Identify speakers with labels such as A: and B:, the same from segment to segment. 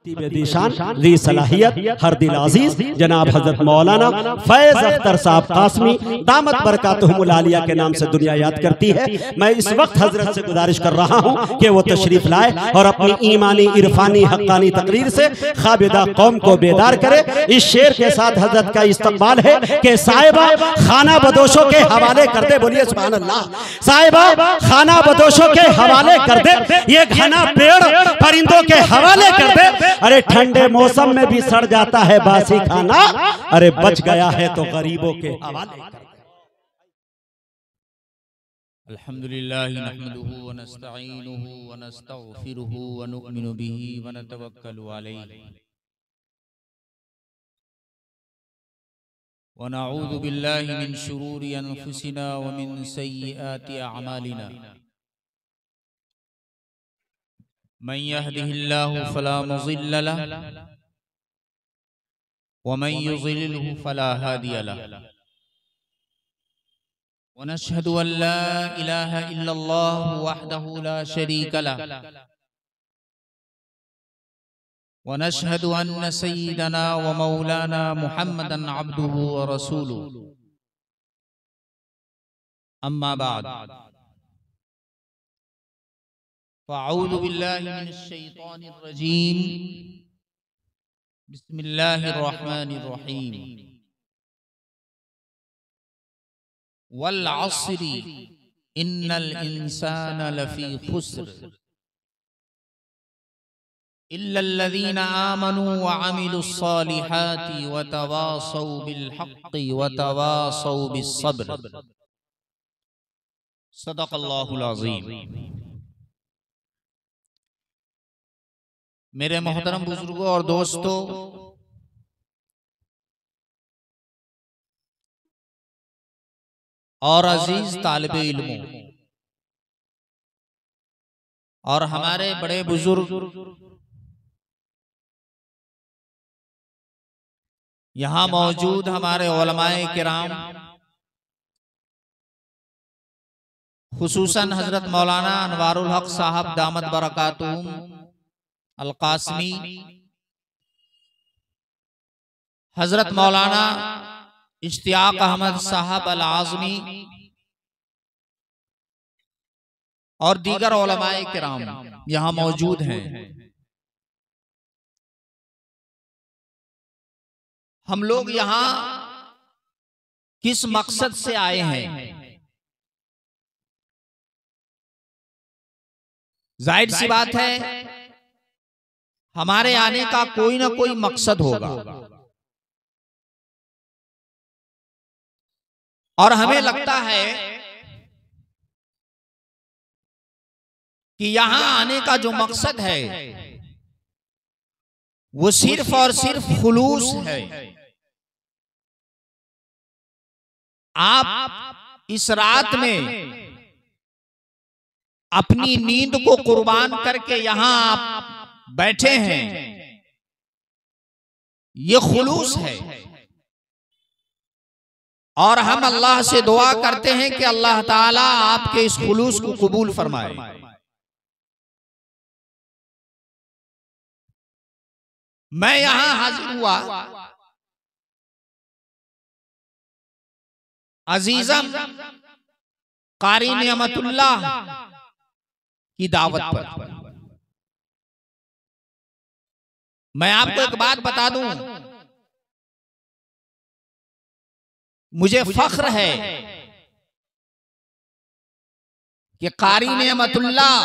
A: दी सलाहियत हर दिल अजीज जनाब हजरत मौलाना फैज अख्तर साहब कासमी दामत बरकातुहुमुल आलिया के नाम से दुनिया याद करती है। मैं इस वक्त हजरत से गुजारिश कर रहा हूँ कि वो तशरीफ लाए और अपनी ईमानी इरफानी हक्कानी तकरीर से खाबिदा कौम को बेदार करे। इस शेर के साथ हजरत का इस्तकबाल है कि साहिबा खाना बदोशों के हवाले कर दे। बोलिए सुभान अल्लाह। साहिबा खाना बदोशों के हवाले कर दे, ये घना पेड़ परिंदों के हवाले कर दे। अरे ठंडे मौसम में भी सड़ जाता है बासी खाना, अरे बच गया है तो गरीबों के हवाले।
B: अल्हम्दुलिल्लाह नहमदुहु व नस्तईनुहु व नस्तगफिरुहु व नु'मिनु बिही व नतवक्कलु अलैहि व नऊज़ु बिल्लाहि मिन शुरूरि अनफुसिना व मिन सय्यिआति अअमालिना। मन यहदिहिल्लाहु फला मुज़िल्ल लहु व मन युज़लिलहु फला हादिय लहु। व नशहदु अन ला इलाहा इल्लल्लाह वहदहु ला शरीक लहु व नशहदु अन्न सय्यिदना व मौलाना मुहम्मदन अब्दुहु व रसूलुहु। अम्मा बाद फ़अऊज़ु बिल्लाहि मिनश शैतानिर रजीम। बिस्मिल्लाहिर रहमानिर रहीम। वल अस्रि इन्नल इंसाना लफ़ी खुस्र इल्लल्लज़ीना आमनू व अमिलुस सालिहाति व तवासौ बिल हक़्क़ि व तवासौ बिस सब्र। सदक़ल्लाहुल अज़ीम। मेरे मोहतरम बुजुर्गों और दोस्तों, और अजीज तालिबे इल्मों और हमारे बड़े बुजुर्ग यहाँ मौजूद हमारे उलमाए किराम, खुसूसन हजरत मौलाना अनवारुल हक साहब दामत बरकातुहुम अल कासमी, हजरत मौलाना इश्तियाक अहमद साहब अल आज़मी और दीगर उलमाए किराम यहाँ मौजूद हैं। हम लोग यहाँ किस मकसद से आए हैं? जाहिर सी बात है हमारे आने का कोई ना कोई मकसद होगा और हमें लगता है कि यहां आने का जो मकसद है वो सिर्फ और सिर्फ खुलूस है। आप इस रात में अपनी नींद को कुर्बान करके यहां आप बैठे हैं, ये खुलूस है। और हम अल्लाह से दुआ करते हैं कि अल्लाह ताला आपके इस खुलूस को कबूल फरमाए। मैं यहां हाजिर हुआ अजीजम कारी नियमतुल्लाह की दावत पर। मैं आपको एक बात बता दूं, मुझे फख्र है कि कारी नियमतुल्लाह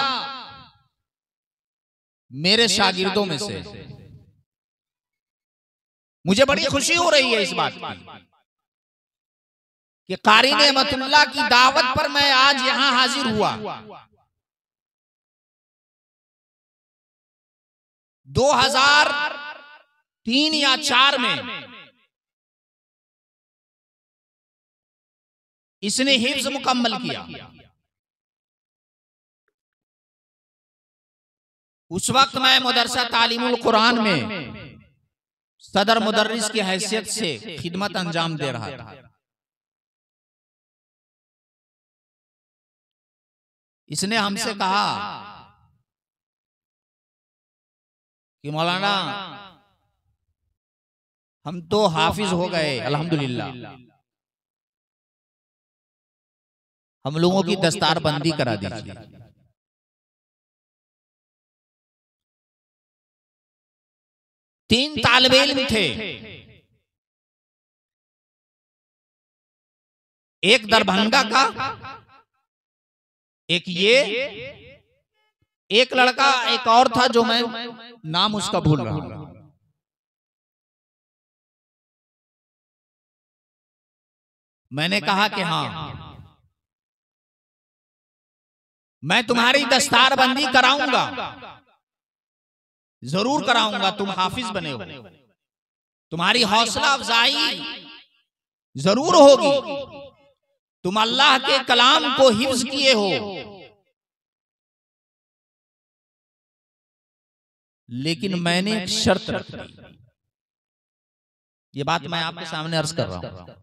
B: मेरे शागिर्दों में से। मुझे बड़ी खुशी हो रही है इस बात की कि कारी नियमतुल्लाह की दावत पर मैं आज यहां हाजिर हुआ। 2003 या 4 में इसने हिफ्ज मुकम्मल किया। उस वक्त मैं मदरसा तालीमुल कुरान में सदर मुदर्रिस की हैसियत से खिदमत अंजाम दे रहा था। इसने हमसे कहा कि मौलाना हम तो हाफिज हो गए अल्हम्दुलिल्लाह, हम लोगों की दस्तार बंदी करा दीजिए। तीन तालिब इल्म थे, एक दरभंगा का, एक ये, एक लड़का एक और था जो मैं नाम उसका भूल रहा हूं। मैंने कहा कि हाँ मैं तुम्हारी दस्तार बंदी कराऊंगा, जरूर कराऊंगा, तुम हाफिज बने हो, तुम्हारी हौसला अफजाई जरूर होगी, तुम अल्लाह के कलाम को हिफ्ज किए हो, लेकिन मैंने एक शर्त रखी। ये बात मैं आपके सामने अर्ज कर रहा हूं।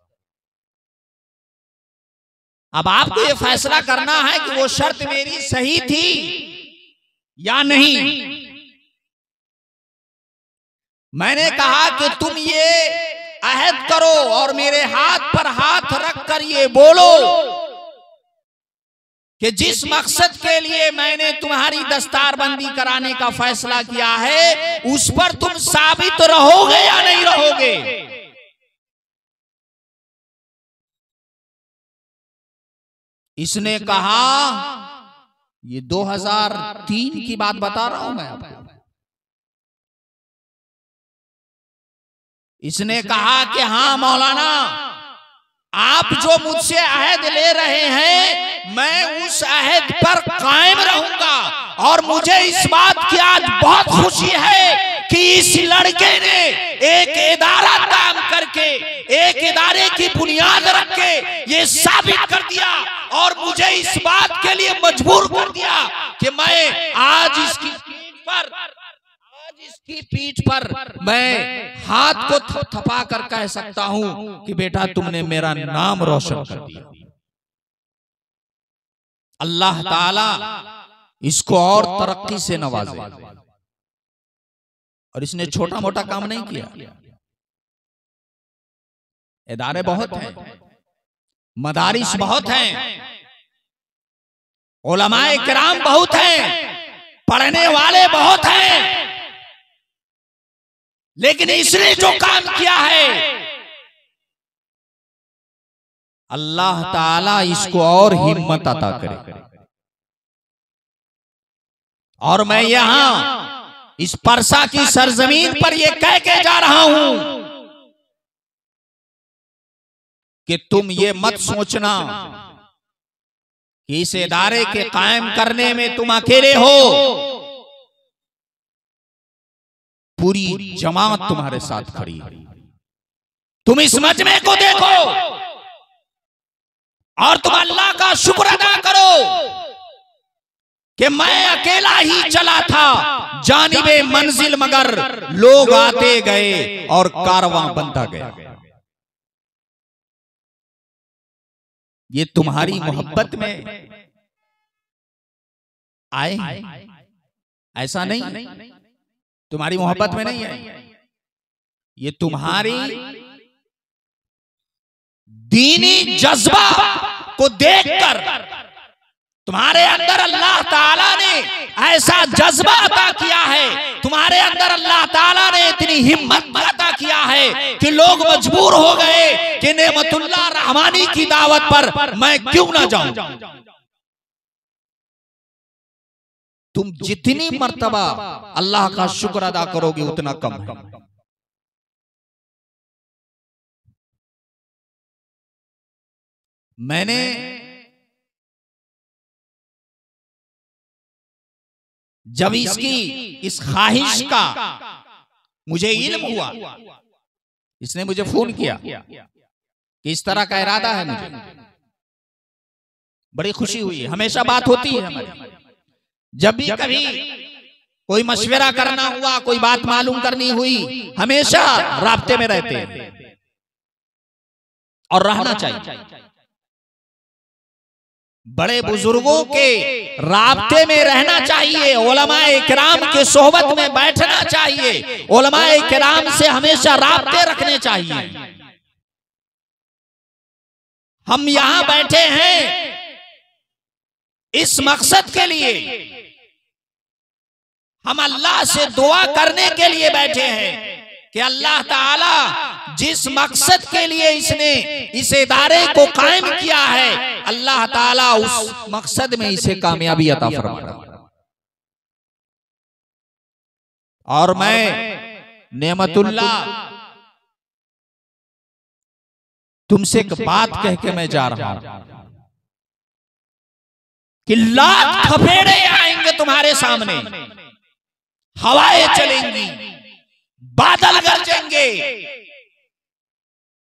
B: अब आपको ये फैसला करना है कि वो शर्त मेरी सही थी या नहीं। मैंने कहा कि तुम ये अहद करो और मेरे हाथ पर हाथ रखकर ये बोलो कि जिस मकसद के लिए मैंने तुम्हारी दस्तारबंदी कराने का फैसला किया है उस पर तुम साबित रहोगे या नहीं रहोगे। इसने कहा, ये 2003 की बात बता रहा हूं मैं आपको। इसने कहा कि हाँ मौलाना, आप जो मुझसे अहद ले रहे हैं मैं उस अहद पर कायम रहूंगा, और मुझे इस बात की आज बहुत खुशी है कि इस लड़के ने एक इदारा काम करके, एक इदारे की बुनियाद रख के ये साबित कर दिया और मुझे इस बात के लिए मजबूर कर दिया कि मैं आज इसकी पीठ पर मैं हाथ को थपथपा कर कह सकता हूं कि बेटा तुमने मेरा नाम रोशन कर दिया। अल्लाह ताला इसको और तरक्की से नवाजे। और इसने छोटा मोटा काम नहीं किया। इदारे बहुत हैं, मदारिस बहुत हैं, उलमाए किराम बहुत हैं, पढ़ने वाले बहुत हैं, लेकिन इसने जो काम किया है अल्लाह ताला इसको और हिम्मत अता करे। और मैं यहां इस परसा की सरजमीन पर यह कह के जा रहा हूं कि तुम ये मत सोचना कि इस इदारे के कायम करने में तुम अकेले हो, पूरी जमात तुम्हारे साथ खड़ी है। तुम इस मजमे को देखो और तुम अल्लाह का शुक्र अदा करो कि मैं अकेला ही चला था जानिबे मंजिल, मगर लोग आते गए और कारवां बनता गया। ये तुम्हारी मोहब्बत में आए, ऐसा नहीं, तुम्हारी मोहब्बत में नहीं है, ये तुम्हारी दीनी जज्बा को देखकर तुम्हारे अंदर अल्लाह ताला ने ऐसा जज्बा अता किया है, तुम्हारे अंदर अल्लाह ताला ने इतनी हिम्मत अता किया है कि लोग मजबूर हो गए कि नेमतुल्लाह रहमानी की दावत पर मैं क्यों ना जाऊं। तुम जितनी मर्तबा अल्लाह का शुक्र अदा करोगे उतना कम है। मैंने जब इसकी इस ख्वाहिश का मुझे इल्म हुआ, इसने मुझे फोन किया कि इस तरह का इरादा है मुझे, बड़ी खुशी हुई। हमेशा बात होती है हमारी, जब भी कभी कोई मशवरा करना हुआ, कोई बात मालूम करनी हुई, हमेशा राब्ते में रहते हैं और रहना चाहिए। बड़े बुजुर्गों के राब्ते में रहना चाहिए, उलमाए किराम के सोहबत में बैठना चाहिए, उलमाए किराम से हमेशा राब्ते रखने चाहिए। हम यहां बैठे हैं इस मकसद के लिए, हम अल्लाह से दुआ करने के लिए बैठे हैं कि अल्लाह ताला जिस मकसद के लिए इसने इस इदारे को कायम किया है, अल्लाह ताला उस मकसद में इसे कामयाबी अता फरमाए। और मैं नेमतुल्लाह तुमसे एक बात कह के मैं जा रहा हूं कि लाख थपेड़े आएंगे तुम्हारे सामने, हवाएं चलेंगी, बादल गरजेंगे,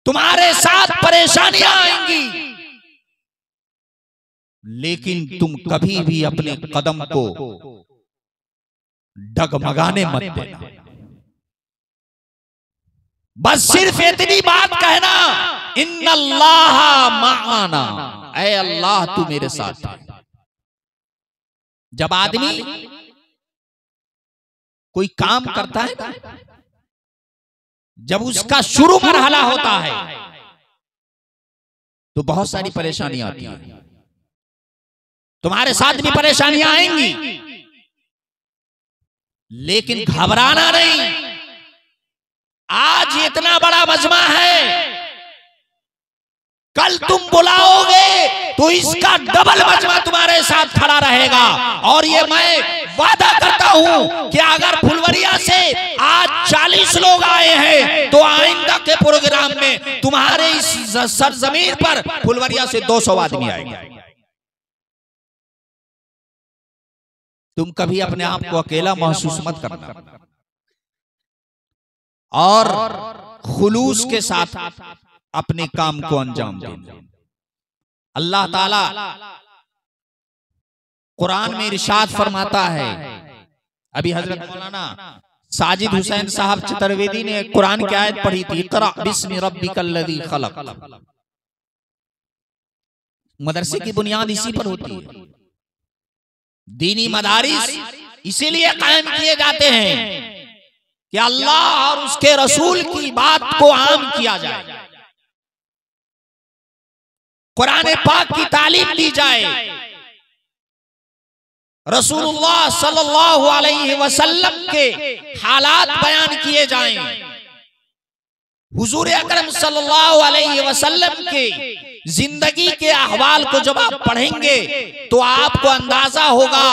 B: तुम्हारे साथ परेशानियां आएंगी, लेकिन तुम कभी भी अपने कदम को डगमगाने मत देना। बस सिर्फ इतनी बात कहना, इन्नल्लाह माअना, ऐ अल्लाह तू मेरे साथ है। जब आदमी कोई काम करता है, जब उसका शुरू मरहला होता है तो बहुत सारी परेशानियां आती हैं। तुम्हारे साथ भी परेशानियां आएंगी, लेकिन घबराना नहीं। आज इतना बड़ा मजमा है, कल तुम बुलाओगे तो इसका डबल मजमा तुम्हारे साथ खड़ा रहेगा। और ये मैं वादा करता हूं कि अगर फुलवरिया से आज 40 लोग आए हैं तो आइंदा के प्रोग्राम में तुम्हारे इस सरजमीन पर फुलवरिया से 200 आदमी आएंगे। तुम कभी अपने आप को अकेला महसूस मत करना और खुलूस के साथ अपने काम को अंजाम देना। अल्लाह ताला कुरान में इरशाद फरमाता है, अभी हजरत मौलाना साजिद हुसैन साहब चतुर्वेदी ने कुरान की आयत पढ़ी थी, इक़रा बिस्मि रब्बिकल्लज़ी खलक़। मदरसे की बुनियाद इसी पर होती है। दीनी मदारिस इसीलिए कायम किए जाते हैं कि अल्लाह और उसके रसूल की बात को आम किया जाए, कुरान पाक की तालीम दी जाए, रसूलुल्लाह सल्लल्लाहु अलैहि वसल्लम के हालात बयान किए जाएं। हुजूर अकरम सल्लल्लाहु अलैहि वसल्लम के जिंदगी के अहवाल को जब आप पढ़ेंगे तो आपको अंदाजा होगा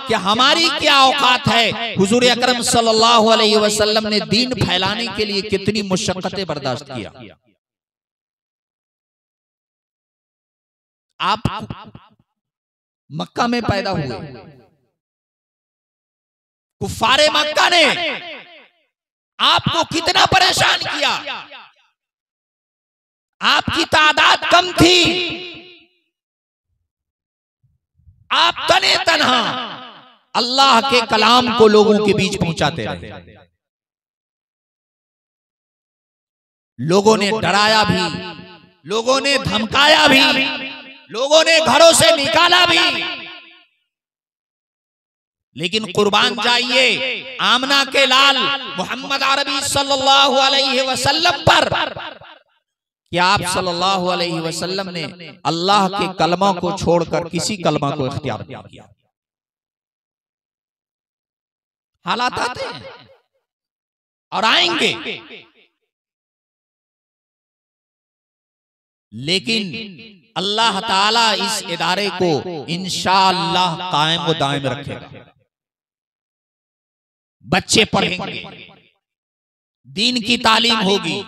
B: कि हमारी क्या औकात है। हुजूर अकरम सल्लल्लाहु अलैहि वसल्लम ने दीन फैलाने के लिए कितनी मुशक्कतें बर्दाश्त किया। आप मक्का में पैदा हुए, कुफ्फारे मक्का ने आपको कितना परेशान किया, आपकी तादाद कम थी, आप तने तन्हा अल्लाह के कलाम को लोगों के बीच पहुंचाते रहे। लोगों ने डराया भी, लोगों ने धमकाया भी, लोगों ने घरों से निकाला भी, लेकिन कुर्बान जाइए आमना के लाल मोहम्मद अरबी सल्लल्लाहु अलैहि वसल्लम पर कि आप सल्लल्लाहु अलैहि वसल्लम ने अल्लाह के कलमा को छोड़कर किसी कलमा को इख्तियार नहीं किया। हालात आते हैं और आएंगे, लेकिन अल्लाह ताला इस इदारे को इंशाअल्लाह कायम व दायम रखेगा। बच्चे पढ़ेंगे, दीन की तालीम होगी,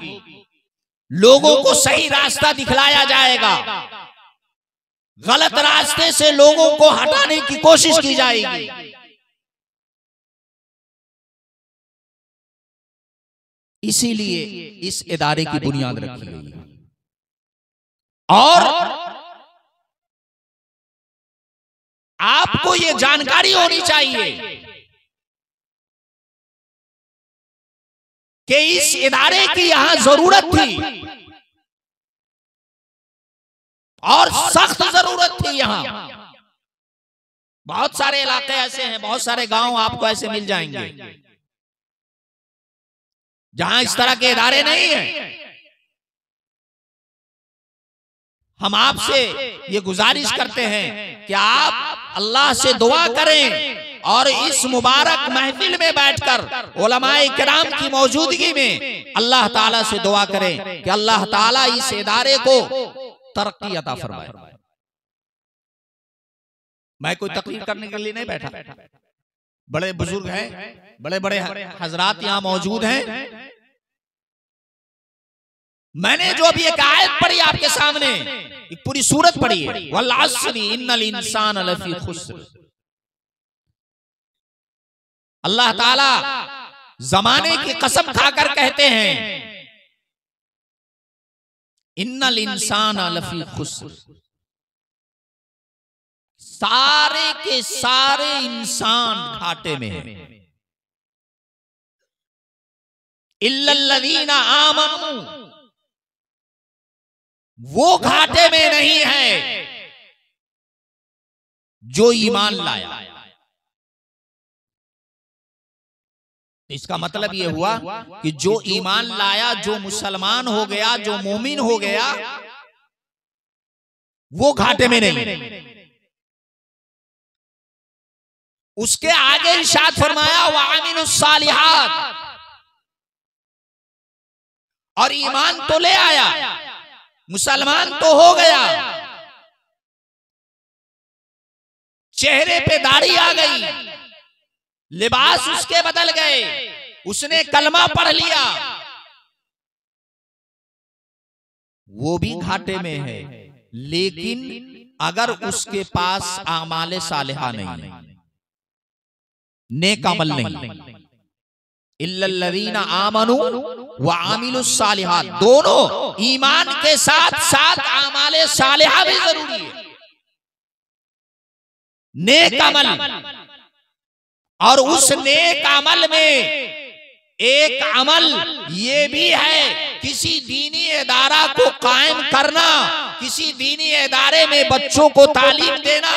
B: लोगों को सही रास्ता दिखलाया जाएगा, गलत रास्ते से लोगों को हटाने की कोशिश की जाएगी। इसीलिए इस इदारे की बुनियाद रखी गई है। और आपको ये जानकारी होनी चाहिए कि इस इदारे की यहां जरूरत थी और सख्त जरूरत थी यहाँ बहुत सारे इलाके ऐसे हैं, बहुत सारे गांव आपको ऐसे मिल जाएंगे जहां इस तरह के इदारे नहीं हैं। हम आपसे ये गुजारिश करते हैं कि आप अल्लाह से दुआ करें और इस मुबारक महफिल में बैठकर उलमाए किराम की मौजूदगी में अल्लाह ताला से दुआ करें कि अल्लाह ताला इस इदारे को तरक्की अता फरमाए। मैं कोई तकरीर करने के लिए नहीं बैठा, बड़े बुजुर्ग हैं, बड़े बड़े हजरात यहाँ मौजूद हैं। मैंने जो अभी एक आयत पढ़ी आपके सामने, एक पूरी सूरत पढ़ी है, वल अस्री इन्नल इंसान लफी खुस्र। अल्लाह ताला जमाने की कसम खाकर कहते हैं इन्नल इंसान लफी खुस्र। सारे के सारे इंसान घाटे में हैं, इल्लल्लज़ीना आमनू, वो घाटे में नहीं है जो ईमान लाया। इसका मतलब यह हुआ कि जो ईमान लाया, जो मुसलमान हो गया, जो मोमिन हो गया, वो घाटे में नहीं। उसके आगे इरशाद फरमाया वअमिलुस सालिहात, और ईमान तो ले आया, मुसलमान तो हो गया, चेहरे पे दाढ़ी आ गई, लिबास उसके बदल गए, उसने कलमा पढ़ लिया, वो भी घाटे में है। लेकिन अगर उसके पास आमाले सालिहा नहीं, नेक अमल नहीं, इल्लल्लज़ीना आमनू व आमिलुस सालिहात, दोनों ईमान के साथ साथ आमाले सालिहा भी जरूरी है, नेक अमल। और उस नेक अमल में एक अमल ये भी है, किसी दीनी इदारा को कायम करना, किसी दीनी इदारे में बच्चों को तालीम देना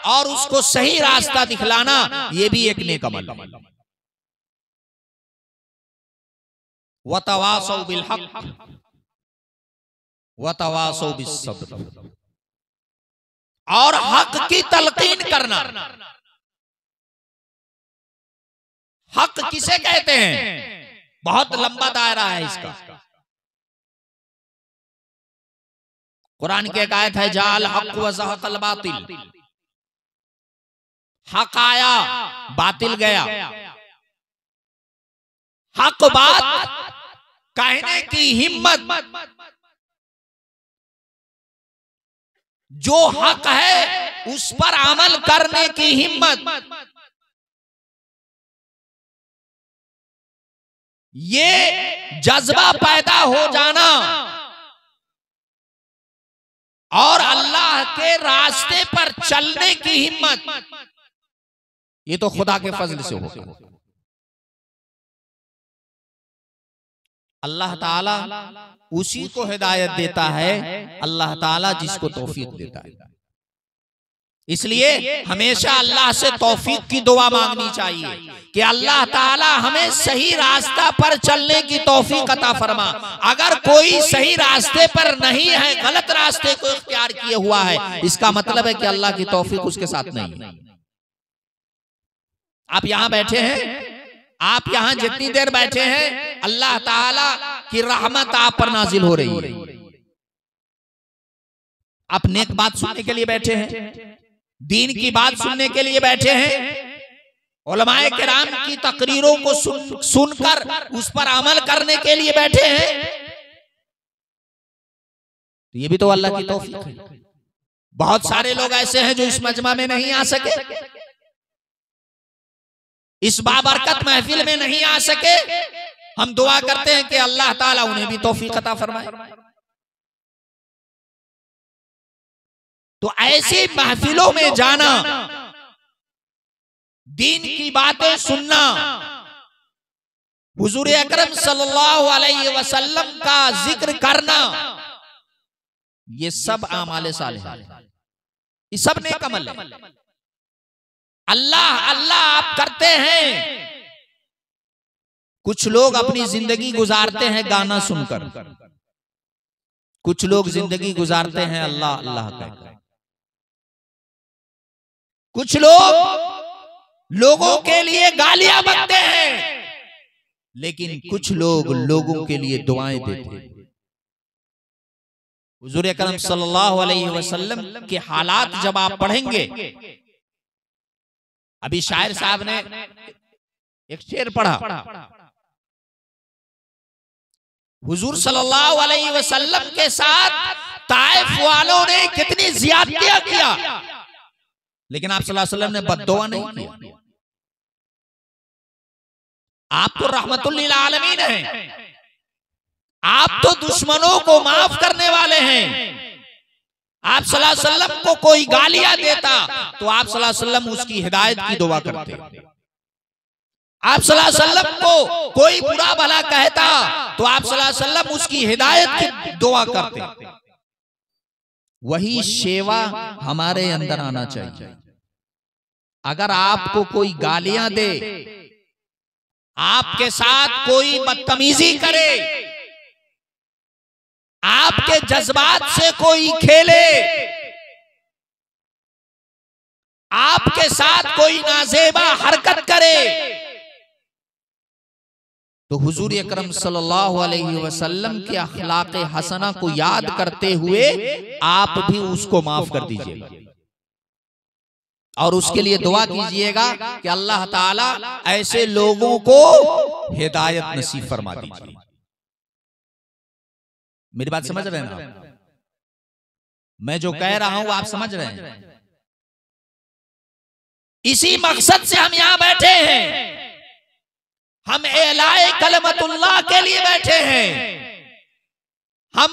B: और उसको सही रास्ता दिखलाना, ये भी एक नेक अमल। वतवासौ बिल हक वतवासौ बिस सब्र, और हक की तलकीन करना। हक किसे कहते हैं? बहुत लंबा दायरा है इसका। कुरान की एक आयत है, जाल हक व ज़हक़ल बातिल, हक आया बातिल गया। हक बात कहने की हिम्मत, जो हक है उस पर अमल करने की हिम्मत, ये जज्बा पैदा हो जाना और अल्लाह के रास्ते पर चलने की हिम्मत, ये तो खुदा के फजल से होगा। अल्लाह ताला उसी को हिदायत देता है, अल्लाह ताला जिसको तौफीक देता है। इसलिए हमेशा अल्लाह से तौफीक की दुआ मांगनी चाहिए कि अल्लाह ताला हमें सही रास्ता पर चलने की तौफीक अता फरमा। अगर कोई सही रास्ते पर नहीं है, गलत रास्ते को इख्तियार किए हुआ है, इसका मतलब है कि अल्लाह की तौफीक उसके साथ नहीं है। आप यहां बैठे हैं, आप यहां जितनी देर बैठे हैं, अल्लाह ताला की रहमत आप पर नाजिल हो रही है। आप नेक बात सुनने के लिए बैठे हैं, दीन की बात सुनने के लिए बैठे हैं, उलमाए किराम की तकरीरों को सुनकर उस पर अमल करने के लिए बैठे हैं, तो ये भी तो अल्लाह की तौफीक है। बहुत सारे लोग ऐसे हैं जो इस मजमा में नहीं आ सके, इस बाबरकत महफिल में नहीं आ सके। हम दुआ करते हैं कि अल्लाह ताला उन्हें भी तौफीक अता फरमाए। तो ऐसी महफिलों में जाना, दीन की बातें सुनना, हुजूर अकरम सल्लल्लाहु अलैहि वसल्लम का जिक्र करना, ये सब आमाले सालिह है। ये सब नेक अमल है। अल्लाह अल्लाह आप करते हैं। कुछ लोग अपनी जिंदगी गुजारते हैं गाना सुनकर, कुछ लोग जिंदगी गुजारते हैं अल्लाह अल्लाह कहकर। कुछ लोग लोगों के लिए गालियां बकते हैं, लेकिन कुछ लोग लोगों के लिए दुआएं देते हैं। हुजूर अकरम सल्लल्लाहु अलैहि वसल्लम के हालात जब आप पढ़ेंगे, अभी शायर साहब ने एक शेर पढ़ा, हुजूर सल्लल्लाहु अलैहि वसल्लम के साथ ताइफ वालों ने कितनी ज़्यादतियां किया, लेकिन आप सल्लल्लाहु अलैहि वसल्लम ने बद्दुआ नहीं किया। आप तो रहमतुल लिल आलमीन हैं, आप तो दुश्मनों को माफ करने वाले हैं। आप सल्लल्लाहु अलैहि वसल्लम को कोई गालियां देता तो आप सल्लल्लाहु अलैहि वसल्लम उसकी हिदायत की दुआ करते। आप सल्लल्लाहु अलैहि वसल्लम को कोई बुरा भला कहता तो आप सल्लल्लाहु अलैहि वसल्लम उसकी हिदायत की दुआ करते। वही सेवा हमारे अंदर आना चाहिए। अगर आपको कोई गालियां दे, आपके साथ कोई बदतमीजी करे, आपके जज्बात से कोई खेले, आपके साथ कोई नाजेबा हरकत करे, तो हुजूर अकरम सल्लल्लाहु अलैहि वसल्लम के अखलाक हसना को याद करते हुए आप भी उसको माफ कर दीजिएगा और उसके लिए दुआ कीजिएगा कि अल्लाह ताला ऐसे लोगों को हिदायत नसीब फरमा दीजिए। मेरी बात समझ रहे हैं ना? मैं जो कह रहा हूं आप समझ रहे हैं? इसी मकसद से हम यहां बैठे हैं। हम एलाए कलमतुल्लाह के लिए बैठे हैं। हम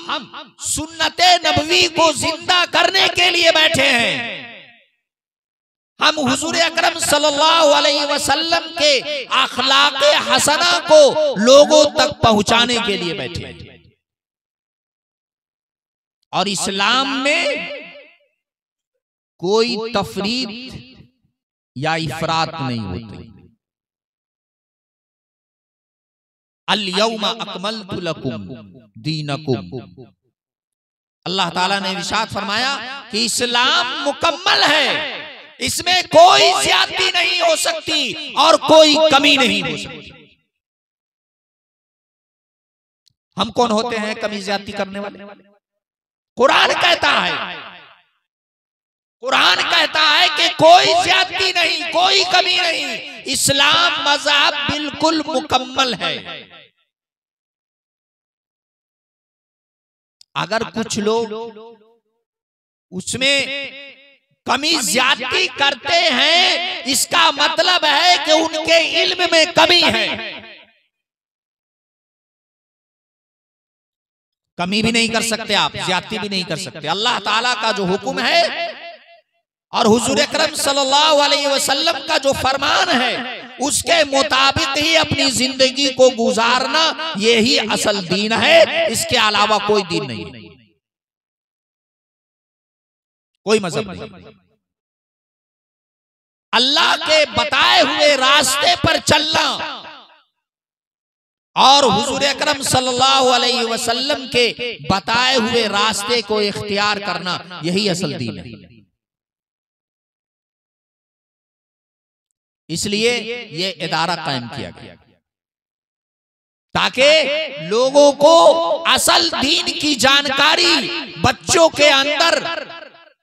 B: सुन्नते नबवी को जिंदा करने के लिए बैठे हैं। हम हुजूर अकरम सल्लल्लाहु अलैहि वसल्लम के अखलाक़े हसना को लोगों तक पहुंचाने के लिए बैठे हैं। और इस्लाम में कोई तफरीद या इफरात नहीं होती। अल यौमा अकमलतु लकुम दीनकुम। अल्लाह ताला ने इरशाद फरमाया कि इस्लाम मुकम्मल है, इसमें कोई ज्यादती नहीं हो सकती और कोई कमी नहीं हो सकती। हम कौन होते हैं कमी ज्यादती करने वाले? कुरान कहता है, कुरान कहता है कि कोई ज्यादती नहीं, कोई कमी नहीं, इस्लाम मज़हब बिल्कुल मुकम्मल है। अगर कुछ लोग उसमें कमी ज्यादती करते हैं, इसका मतलब है कि उनके इल्म में कमी है। कमी भी नहीं कर सकते आप, ज्यादती भी नहीं कर सकते। अल्लाह ताला का जो हुक्म है और हुजूर अकरम सल्लल्लाहु अलैहि वसल्लम का जो फरमान है, उसके मुताबिक ही अपनी जिंदगी को गुजारना, यही असल दीन है। इसके अलावा कोई दीन नहीं, कोई मजहब नहीं। अल्लाह के बताए हुए रास्ते पर चलना और हुजूर अकरम सल्लल्लाहु अलैहि वसल्लम के बताए हुए रास्ते को इख्तियार करना, यही असल दीन है। इसलिए ये इदारा कायम किया गया ताकि लोगों को असल दीन की जानकारी बच्चों के अंदर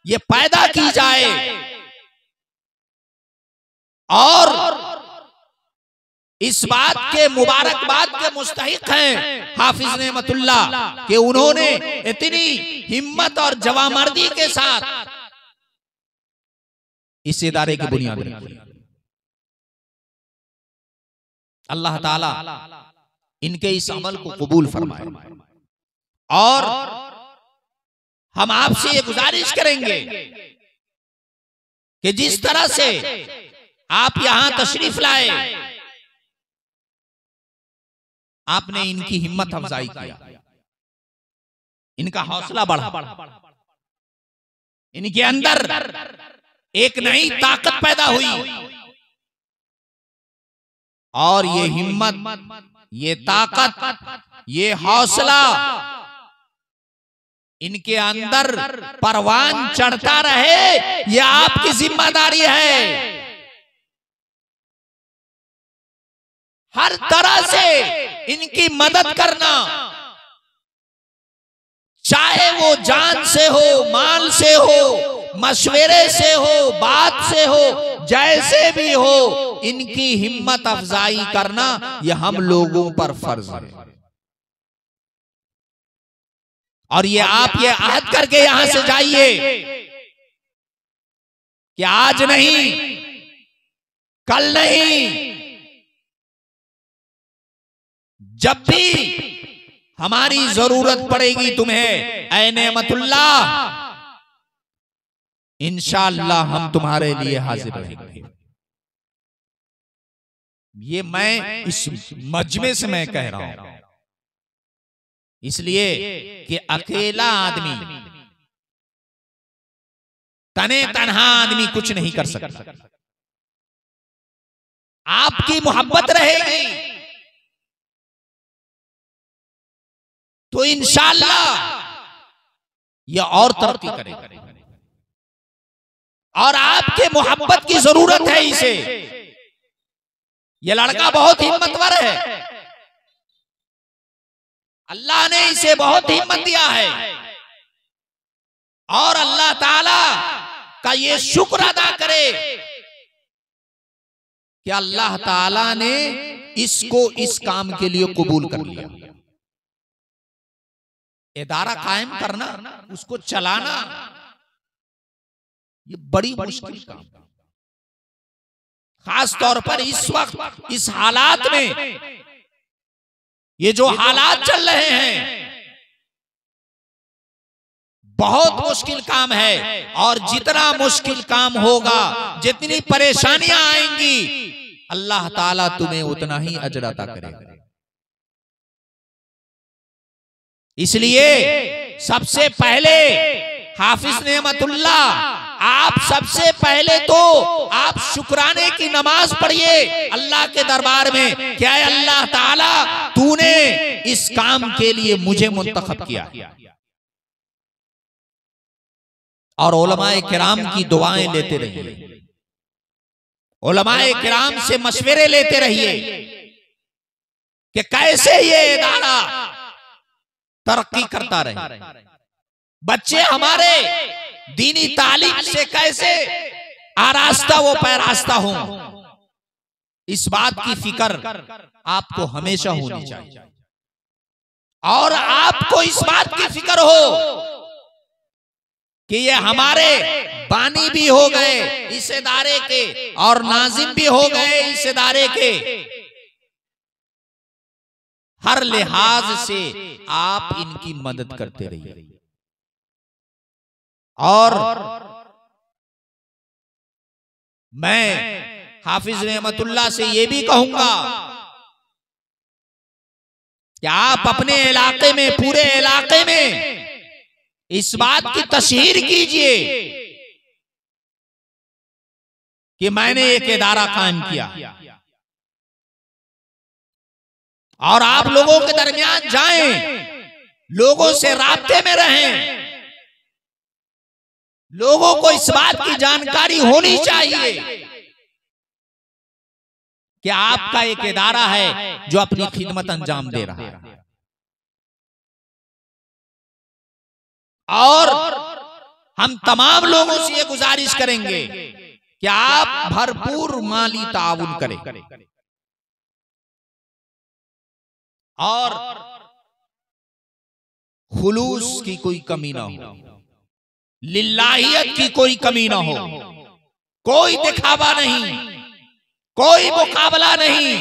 B: ये पैदा की जाए और इस बात के मुबारकबाद के मुस्तहिक हैं हाफिज नेमतुल्लाह कि उन्होंने इतनी हिम्मत और जवामर्दी के साथ इस इदारे की बुनियाद रखी। अल्लाह ताला इनके इस अमल को कबूल फरमाए। और हम आपसे ये गुजारिश करेंगे कि जिस तरह से आप यहां तशरीफ लाए, आपने इनकी हिम्मत अफजाई किया, इनका हौसला बढ़ा, इनके अंदर एक नई ताकत पैदा हुई और ये हिम्मत, ये ताकत, ये हौसला इनके अंदर परवान चढ़ता रहे, ये आपकी जिम्मेदारी है। हर तरह से इनकी मदद करना, चाहे वो जान से हो, माल से हो, मशवरे से हो, बात से हो, जैसे भी हो, इनकी हिम्मत अफजाई करना यह हम लोगों पर फर्ज है। और ये आप ये अहद करके यहां से जाइए कि आज नहीं, कल नहीं, जब भी हमारी जरूरत पड़ेगी तुम्हें ऐ नेमतुल्लाह, इंशाअल्लाह हम तुम्हारे लिए हाजिर रहेंगे। ये मैं इस मजमे से मैं कह रहा हूं, इसलिए कि अकेला आदमी, तने तन्हा आदमी कुछ नहीं कर सकता। आपकी मोहब्बत रहेगी तो इंशाअल्लाह यह और तरक्की करेगा। और आपके मोहब्बत की जरूरत है इसे। यह लड़का बहुत हिम्मतवर है, अल्लाह ने इसे बहुत हिम्मत दिया है और अल्लाह ताला का ये शुक्र अदा करे कि अल्लाह ताला ने इसको इस काम के लिए कबूल कर लिया। इदारा कायम करना, उसको चलाना, ये बड़ी मुश्किल काम, खास तौर पर इस वक्त इस हालात में, ये जो हालात चल रहे हैं, बहुत मुश्किल काम है। और जितना मुश्किल काम होगा, जितनी परेशानियां आएंगी, अल्लाह ताला तुम्हें उतना ही अजर अता करेगा। इसलिए सबसे पहले हाफिज नेमतुल्लाह, आप सबसे पहले तो आप शुक्राने की नमाज पढ़िए अल्लाह के दरबार में। क्या है अल्लाह ताला, तूने इस काम के लिए मुझे मुंतखब किया। और उलमाए किराम की दुआएं लेते रहिए, उलमाए किराम से मशवरे लेते रहिए कि कैसे ये इदारा तरक्की करता रहे, बच्चे हमारे दीनी तालीम से कैसे आरास्ता वो पैरास्ता हो। इस बात की फिक्र आपको हमेशा होनी चाहिए। और आपको इस बात की फिक्र हो कि ये हमारे बानी भी हो गए इस इदारे के और नाजिम भी हो गए इस इदारे के। हर लिहाज से आप इनकी मदद करते रहिए। और मैं हाफिज नेमतुल्लाह से ये भी कहूंगा कि आप अपने इलाके में, पूरे इलाके में इस बात की तशहीर कीजिए कि मैंने एक इदारा कायम किया। और आप लोगों के दरमियान जाएं, लोगों से राब्ते में रहें, लोगों को इस बात की जानकारी होनी चाहिए कि आपका एक इदारा है जो अपनी खिदमत अंजाम दे रहा है। और हम तमाम लोगों से ये गुजारिश करेंगे कि आप भरपूर माली ताउन करें और खुलूस की कोई कमी ना हो, लिल्लाहियत की कोई कमी ना हो, कोई दिखावा नहीं, कोई मुकाबला नहीं,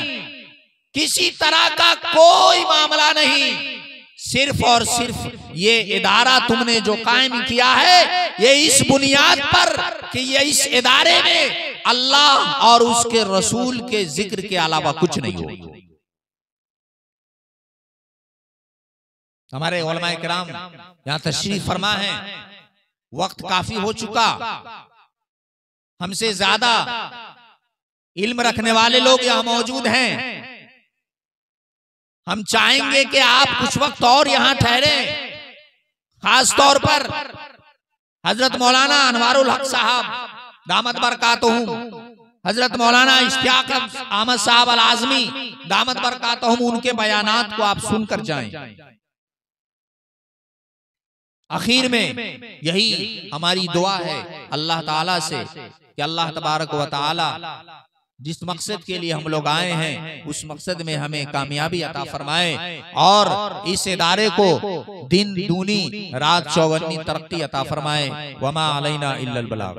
B: किसी तरह का कोई मामला नहीं। सिर्फ और सिर्फ ये इदारा तुमने जो कायम किया है, ये इस बुनियाद पर कि ये इस इदारे में अल्लाह और उसके रसूल के जिक्र के अलावा कुछ नहीं हो। हमारे उलमाए किराम यहाँ तशरीफ फरमा है, वक्त काफी हो चुका, हमसे ज्यादा इल्म रखने वाले लोग यहाँ मौजूद हैं। हम चाहेंगे कि आप कुछ वक्त और यहाँ ठहरे, खास तौर पर हजरत मौलाना अनवारुल हक साहब दामत बरकातहुम, हजरत मौलाना इश्तियाक अहमद साहब अल आज़मी दामत बरकातहुम, उनके बयानात को आप सुनकर जाएं। आखिर में यही हमारी दुआ है अल्लाह ताला से कि अल्लाह तबारक व ताला जिस मकसद के लिए हम लोग आए हैं उस मकसद में हमें कामयाबी अता फरमाए और इस इदारे को दिन दूनी रात चौगनी तरक्की अता फरमाए। वमा अलैना इल्लल बलाग।